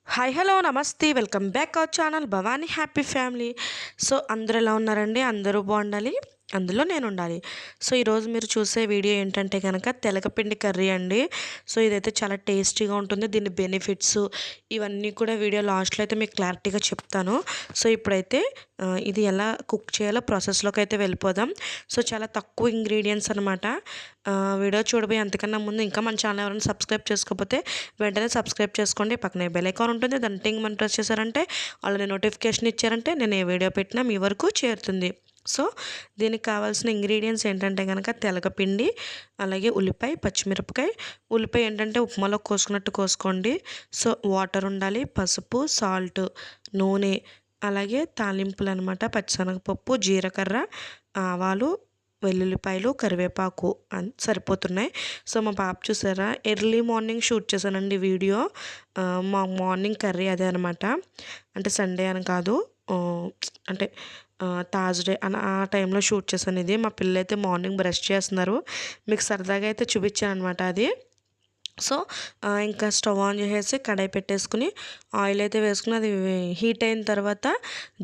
Hi hello నమస్తే welcome back our channel Bhavani happy family. So అందరూ ఎలా ఉన్నారండి? అందరూ బాగుండాలి, అందులో నేను ఉండాలి. సో ఈరోజు మీరు చూసే వీడియో ఏంటంటే కనుక తెలగపిండి కర్రీ అండి. సో ఇదైతే చాలా టేస్టీగా ఉంటుంది. దీని బెనిఫిట్స్ ఇవన్నీ కూడా వీడియో లాస్ట్లో అయితే మీకు క్లారిటీగా చెప్తాను. సో ఇప్పుడైతే ఇది ఎలా కుక్ చేయాలో ప్రాసెస్లోకి అయితే వెళ్ళిపోదాం. సో చాలా తక్కువ ఇంగ్రీడియంట్స్ అనమాట. వీడియో చూడబోయే అంతకన్నా ముందు ఇంకా మన ఛానల్ ఎవరైనా సబ్స్క్రైబ్ చేసుకోకపోతే వెంటనే సబ్స్క్రైబ్ చేసుకోండి. పక్కనే బెల్ ఐకాన్ ఉంటుంది, దాన్ని టింగ్ మనం ప్రెస్ చేశారంటే ఆల్రెడీ నోటిఫికేషన్ ఇచ్చారంటే నేను ఏ వీడియో పెట్టినా మీ వరకు చేరుతుంది. సో దీనికి కావాల్సిన ఇంగ్రీడియంట్స్ ఏంటంటే కనుక తెలగపిండి, అలాగే ఉల్లిపాయ, పచ్చిమిరపకాయ. ఉల్లిపాయ ఏంటంటే ఉప్మాలో కోసుకున్నట్టు కోసుకోండి. సో వాటర్ ఉండాలి, పసుపు, సాల్ట్, నూనె, అలాగే తాలింపులు అనమాట. పచ్చిశనగపప్పు, జీలకర్ర, ఆవాలు, వెల్లుల్లిపాయలు, కరివేపాకు సరిపోతున్నాయి. సో మా పాప చూసారా, ఎర్లీ మార్నింగ్ షూట్ చేశానండి వీడియో. మా మార్నింగ్ కర్రీ అదే అనమాట. అంటే సండే అని కాదు, అంటే థర్స్డే అని ఆ టైంలో షూట్ చేశాను ఇది. మా పిల్లలైతే మార్నింగ్ బ్రష్ చేస్తున్నారు, మీకు సరదాగా అయితే చూపించాను అనమాట అది. సో ఇంకా స్టవ్ ఆన్ చేసేసి కడాయి పెట్టేసుకుని ఆయిల్ అయితే వేసుకుని అది హీట్ అయిన తర్వాత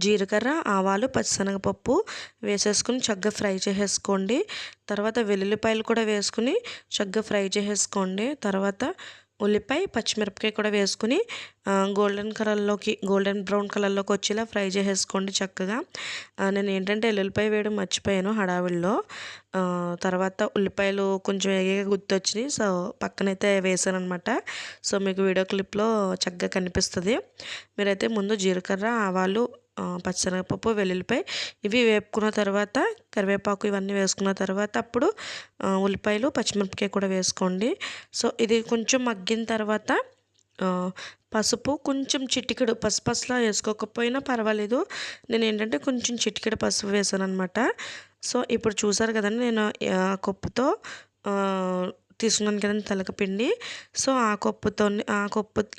జీలకర్ర, ఆవాలు, పచ్చిశనగపప్పు వేసేసుకుని చక్కగా ఫ్రై చేసేసుకోండి. తర్వాత వెల్లుల్లిపాయలు కూడా వేసుకుని చక్కగా ఫ్రై చేసేసుకోండి. తర్వాత ఉల్లిపాయ, పచ్చిమిరపకాయ కూడా వేసుకుని గోల్డెన్ బ్రౌన్ కలర్లోకి వచ్చేలా ఫ్రై చేసేసుకోండి చక్కగా. నేను ఏంటంటే ఎల్లుల్లిపాయ వేయడం మర్చిపోయాను హడావిడిలో. తర్వాత ఉల్లిపాయలు కొంచెం ఎగగా గుర్తొచ్చినాయి, సో పక్కనైతే వేసాను అనమాట. సో మీకు వీడియో క్లిప్లో చక్కగా కనిపిస్తుంది. మీరైతే ముందు జీలకర్ర, ఆవాలు, పచ్చిశనగపప్పు, వెల్లుల్లిపాయ ఇవి వేపుకున్న తర్వాత కరివేపాకు ఇవన్నీ వేసుకున్న తర్వాత అప్పుడు ఉల్లిపాయలు, పచ్చిమిరపకాయ కూడా వేసుకోండి. సో ఇది కొంచెం మగ్గిన తర్వాత పసుపు, కొంచెం చిటికెడు పసుపసులా వేసుకోకపోయినా పర్వాలేదు. నేను ఏంటంటే కొంచెం చిటికెడు పసుపు వేసాను అనమాట. సో ఇప్పుడు చూసారు కదండి, నేను కప్పుతో తీసుకున్నాను కదండి తెలగపిండి. సో ఆ కప్పు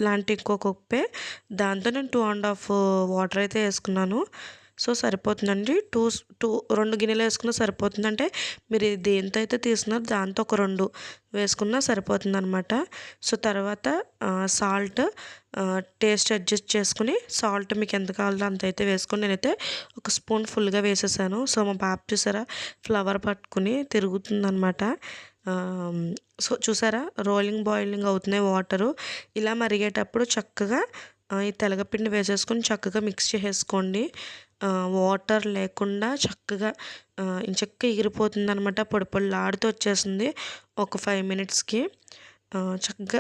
లాంటి ఇంకో కప్పే, దాంతో నేను 2.5 వాటర్ అయితే వేసుకున్నాను. సో సరిపోతుందండి. 2 గిన్నెలు వేసుకున్నా సరిపోతుంది. అంటే మీరు దేంతో అయితే తీసుకున్నారో దాంతో ఒక 2 వేసుకున్నా సరిపోతుంది అనమాట. సో తర్వాత సాల్ట్ టేస్ట్ అడ్జస్ట్ చేసుకుని సాల్ట్ మీకు ఎంత కావాలో అంత అయితే వేసుకొని నేనైతే ఒక స్పూన్ ఫుల్గా వేసేసాను. సో మా పాప చూసారా ఫ్లవర్ పట్టుకుని తిరుగుతుందనమాట. సో చూసారా బాయిలింగ్ అవుతున్నాయి వాటరు. ఇలా మరిగేటప్పుడు చక్కగా ఈ తెలగపిండి వేసేసుకొని చక్కగా మిక్స్ చేసేసుకోండి. వాటర్ లేకుండా చక్కగా ఎగిరిపోతుంది అనమాట. పొడి పొడిలాడుతూ వచ్చేస్తుంది ఒక 5 మినిట్స్కి. చక్కగా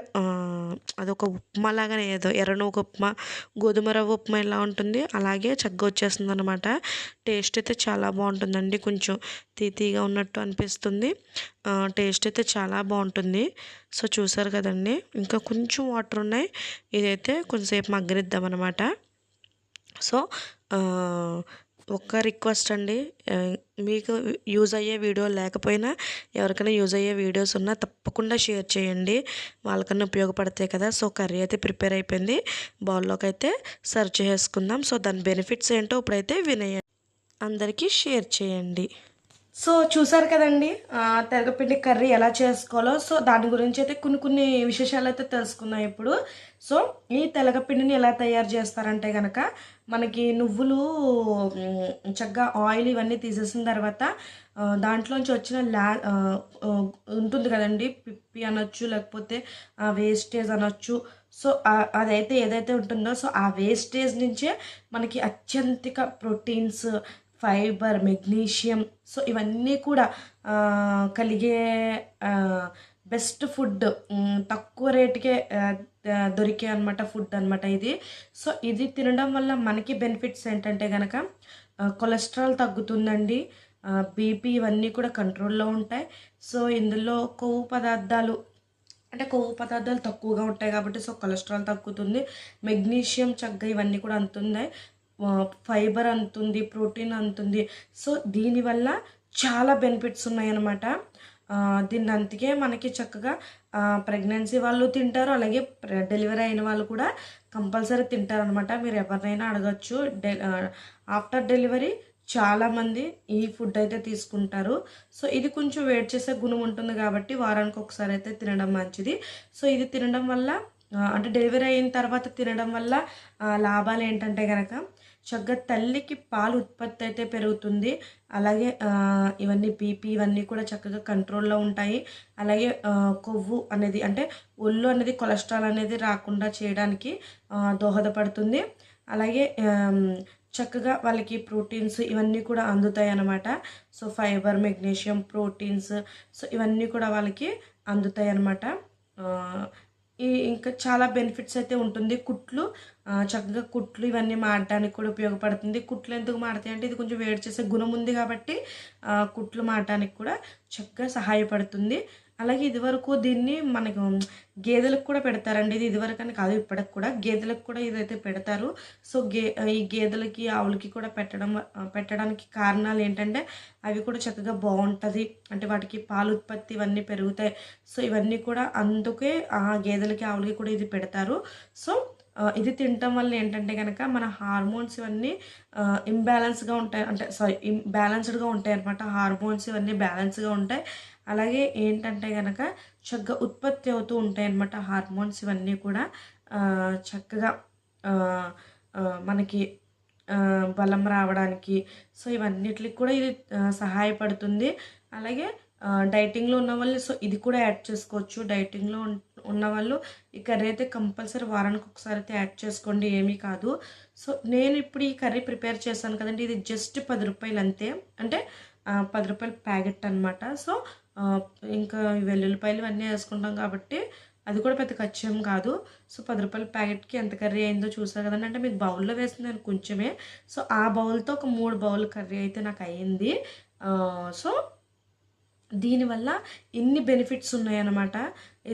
అదొక ఉప్మా లాగానే, ఏదో ఎర్రనూక ఉప్మా, గోధుమ రవ్వ ఉప్మా ఎలా ఉంటుంది అలాగే చక్కగా వచ్చేస్తుంది అనమాట. టేస్ట్ అయితే చాలా బాగుంటుందండి. కొంచెం తీగా ఉన్నట్టు అనిపిస్తుంది. టేస్ట్ అయితే చాలా బాగుంటుంది. సో చూసారు కదండి, ఇంకా కొంచెం వాటర్ ఉన్నాయి. ఇదైతే కొంచెంసేపు మగ్గనిద్దాం అనమాట. సో ఒక్క రిక్వెస్ట్ అండి, మీకు యూజ్ అయ్యే వీడియో లేకపోయినా ఎవరికైనా యూజ్ అయ్యే వీడియోస్ ఉన్నా తప్పకుండా షేర్ చేయండి, వాళ్ళకన్నా ఉపయోగపడతాయి కదా. సో కర్రీ అయితే ప్రిపేర్ అయిపోయింది, బౌల్లోకి అయితే సర్వ్ చేసుకుందాం. సో దాని బెనిఫిట్స్ ఏంటో ఇప్పుడైతే వినేయండి, అందరికీ షేర్ చేయండి. సో చూసారు కదండి తెలగపిండి కర్రీ ఎలా చేసుకోవాలో. సో దాని గురించి అయితే కొన్ని విశేషాలు అయితే తెలుసుకున్నాం ఇప్పుడు. సో ఈ తెలగపిండిని ఎలా తయారు చేస్తారంటే కనుక మనకి నువ్వులు చక్కగా ఆయిల్ ఇవన్నీ తీసేసిన తర్వాత దాంట్లోంచి వచ్చిన ఉంటుంది కదండి, పిప్పి అనొచ్చు, లేకపోతే వేస్టేజ్ అనొచ్చు. సో అదైతే ఏదైతే ఉంటుందో సో ఆ వేస్టేజ్ నుంచే మనకి అత్యంతిక ప్రోటీన్స్, ఫైబర్, మెగ్నీషియం, సో ఇవన్నీ కూడా కలిగే బెస్ట్ ఫుడ్, తక్కువ రేటుకే దొరికే అనమాట ఫుడ్ అనమాట ఇది. సో ఇది తినడం వల్ల మనకి బెనిఫిట్స్ ఏంటంటే కనుక కొలెస్ట్రాల్ తగ్గుతుందండి, బీపీ ఇవన్నీ కూడా కంట్రోల్లో ఉంటాయి. సో ఇందులో కొవ్వు పదార్థాలు తక్కువగా ఉంటాయి కాబట్టి సో కొలెస్ట్రాల్ తగ్గుతుంది, మెగ్నీషియం చక్కగా ఇవన్నీ కూడా అందుతున్నాయి, ఫైబర్ అందుతుంది, ప్రోటీన్ అందుతుంది. సో దీనివల్ల చాలా బెనిఫిట్స్ ఉన్నాయన్నమాట. దీన్ని అందుకే మనకి చక్కగా ప్రెగ్నెన్సీ వాళ్ళు తింటారు, అలాగే డెలివరీ అయిన వాళ్ళు కూడా కంపల్సరీ తింటారు అనమాట. మీరు ఎవరినైనా అడగచ్చు, ఆఫ్టర్ డెలివరీ చాలామంది ఈ ఫుడ్ అయితే తీసుకుంటారు. సో ఇది కొంచెం వెయిట్ చేసే గుణం ఉంటుంది కాబట్టి వారానికి ఒకసారి అయితే తినడం మంచిది. సో ఇది తినడం వల్ల అంటే డెలివరీ అయిన తర్వాత తినడం వల్ల లాభాలు ఏంటంటే గనక చక్కగా తల్లికి పాలు ఉత్పత్తి అయితే పెరుగుతుంది. అలాగే ఇవన్నీ బీపీ ఇవన్నీ కూడా చక్కగా కంట్రోల్‌లో ఉంటాయి. అలాగే కొవ్వు అనేది అంటే ఒళ్ళు అనేది కొలెస్ట్రాల్ అనేది రాకుండా చేయడానికి దోహదపడుతుంది. అలాగే చక్కగా వాళ్ళకి ప్రోటీన్స్ ఇవన్నీ కూడా అందుతాయన్నమాట. So, fibre, magnesium, proteins so, ఇవన్నీ కూడా వాళ్ళకి అందుతాయన్నమాట. ఆహ్, ఇంకా చాలా బెనిఫిట్స్ అయితే ఉంటుంది. చక్కగా కుట్లు ఇవన్నీ మాడడానికి కూడా ఉపయోగపడుతుంది. కుట్లు ఎందుకు మాడతాయి అంటే ఇది కొంచెం వేడి చేసే గుణం ఉంది కాబట్టి కుట్లు మాడడానికి కూడా చక్కగా సహాయపడుతుంది. అలాగే ఇదివరకు దీన్ని మనకు గేదెలకు కూడా పెడతారండి. ఇది ఇదివరకని కాదు ఇప్పటికి కూడా గేదెలకు కూడా ఇదైతే పెడతారు. సో, ఈ గేదెలకి, ఆవులకి కూడా పెట్టడానికి కారణాలు ఏంటంటే అవి కూడా చక్కగా బావుంటది. అంటే వాటికి పాలు ఉత్పత్తి ఇవన్నీ పెరుగుతాయి. సో, ఇవన్నీ కూడా అందుకే గేదెలకి, ఆవులకి కూడా ఇది పెడతారు. సో, ఇది తినటం వల్ల ఏంటంటే గనక మన హార్మోన్స్ ఇవన్నీ ఇంబాలెన్స్‌గా ఉంటాయి. అంటే సారీ బ్యాలెన్స్‌డ్‌గా ఉంటాయన్నమాట. హార్మోన్స్ ఇవన్నీ బ్యాలెన్స్‌గా ఉంటాయి. అలాగే ఏంటంటే గనక చక్కగా ఉత్పత్తి అవుతూ ఉంటాయన్నమాట హార్మోన్స్ ఇవన్నీ కూడా చక్కగా ఆహ్, మనకి బలం రావడానికి. సో, ఇవన్నిట్లికి కూడా ఇది సహాయపడుతుంది. అలాగే డైటింగ్‌లో ఉన్నవాళ్ళు సో, ఇది కూడా యాడ్ చేసుకోవచ్చు. డైటింగ్‌లో ఉన్నవాళ్ళు ఈ కర్రీ అయితే కంపల్సరీ వారానికి ఒకసారి అయితే యాడ్ చేసుకోండి. ఏమీ కాదు. సో, నేను ఇప్పుడు ఈ కర్రీ ప్రిపేర్ చేశాను కదండీ! ఇది జస్ట్ రూ. 10 అంతే. అంటే రూ. 10 ప్యాకెట్ అనమాట. సో, ఆహ్, ఇంకా వెల్లుల్లిపాయలు ఇవన్నీ వేసుకుంటాం కాబట్టి అది కూడా పెద్ద ఖర్చేం కాదు. సో, రూ. 10 ప్యాకెట్‌కి ఎంత కర్రీ అయిందో చూసారు కదండీ! అంటే మీకు బౌల్‌లో వేసింది కొంచెమే. సో, ఆ బౌల్‌తో ఒక 3 బౌల్ కర్రీ అయితే నాకయింది. సో, దీనివల్ల ఇన్ని బెనిఫిట్స్ ఉన్నాయన్నమాట.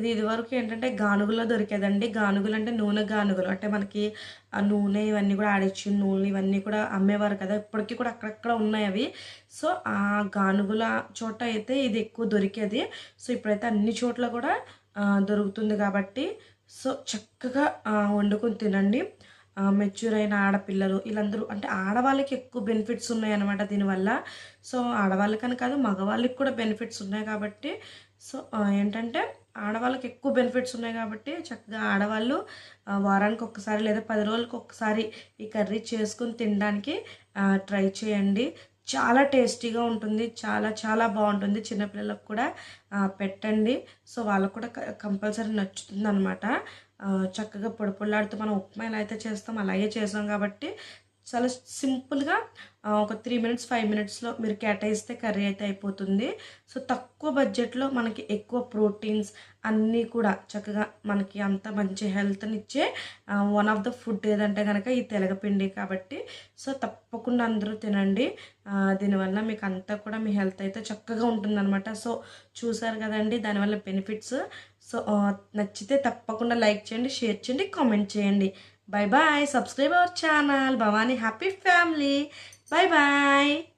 ఇదివరకు ఏంటంటే గానుగలో దొరికేదండి. గానుగలంటే నూనె గానుగలు. అంటే మనకి ఆ నూనె ఇవన్నీ కూడా ఆడిచ్చిన నూనెలు ఇవన్నీ కూడా అమ్మేవారు కదా! ఇప్పటికి కూడా అక్కడక్కడ ఉన్నాయవి. సో, ఆ గానుగుల చోట అయితే ఇది ఎక్కువ దొరికేది. సో, ఇప్పుడైతే అన్ని చోట్ల కూడా దొరుకుతుంది కాబట్టి సో, చక్కగా వండుకొని తినండి. మెచ్యూర్ అయిన ఆడపిల్లలు వీళ్ళందరూ అంటే ఆడవాళ్ళకి ఎక్కువ బెనిఫిట్స్ ఉన్నాయన్నమాట దీనివల్ల. సో, ఆడవాళ్ళకని కాదు మగవాళ్ళకి కూడా బెనిఫిట్స్ ఉన్నాయి కాబట్టి సో, ఏంటంటే ఆడవాళ్ళకి ఎక్కువ బెనిఫిట్స్ ఉన్నాయి కాబట్టి చక్కగా ఆడవాళ్ళు వారానికి ఒక్కసారి లేదా 10 రోజులకి ఒక్కసారి ఈ కర్రీ చేసుకొని తినడానికి ట్రై చేయండి. చాలా టేస్టీగా ఉంటుంది. చాలా చాలా బావుంటుంది. చిన్నపిల్లలకు కూడా పెట్టండి. సో, వాళ్ళకి కూడా కంపల్సరీ నచ్చుతుందనమాట. చక్కగా పొడి పొడిలాడుతూ మనం ఉప్మా ఎలా అయితే చేస్తామో అలాగే చేసాం కాబట్టి చాలా సింపుల్‌గా ఒక 3 మినిట్స్, 5 మినిట్స్‌లో మీరు కేటాయిస్తే కర్రీ అయితే అయిపోతుంది. సో, తక్కువ బడ్జెట్‌లో మనకి ఎక్కువ ప్రోటీన్స్ అన్నీ కూడా చక్కగా మనకి అంత మంచి హెల్త్‌నిచ్చే వన్ ఆఫ్ ద ఫుడ్ ఏదంటే గనక ఈ తెలగపిండి కాబట్టి సో, తప్పకుండా అందరూ తినండి. దీనివల్ల మీకు అంతా కూడా మీ హెల్త్ అయితే చక్కగా ఉంటుందనమాట. సో, చూసారు కదండీ దానివల్ల బెనిఫిట్స్. సో, నచ్చితే తప్పకుండా లైక్ చేయండి, షేర్ చేయండి, కామెంట్ చేయండి. Bye bye. Subscribe our channel. Bhavani Happy Family. Bye bye.